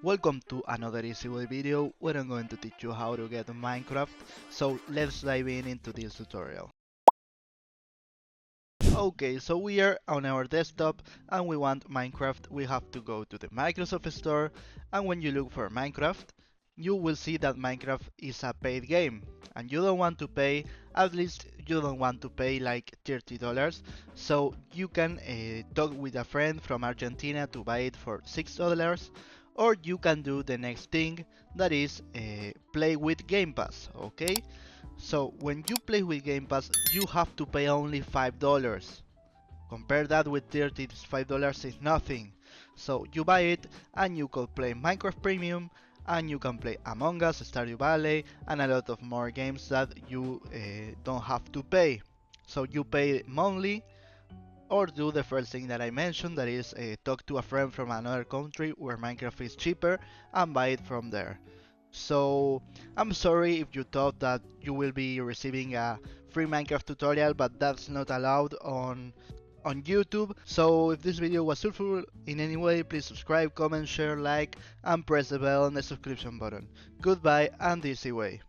Welcome to another easy way video where I'm going to teach you how to get Minecraft, so let's dive into this tutorial. Okay, so we are on our desktop and we want Minecraft. We have to go to the Microsoft Store, and when you look for Minecraft, you will see that Minecraft is a paid game and you don't want to pay, at least you don't want to pay like $30, so you can talk with a friend from Argentina to buy it for $6, or you can do the next thing, that is play with Game Pass. Okay, so when you play with Game Pass, you have to pay only $5. Compare that with $35 is nothing. So you buy it and you can play Minecraft Premium, and you can play Among Us, Stardew Valley, and a lot of more games that you don't have to pay. So you pay monthly, or do the first thing that I mentioned, that is talk to a friend from another country where Minecraft is cheaper and buy it from there. So I'm sorry if you thought that you will be receiving a free Minecraft tutorial, but that's not allowed on YouTube. So if this video was helpful in any way, please subscribe, comment, share, like, and press the bell on the subscription button. Goodbye and easy way.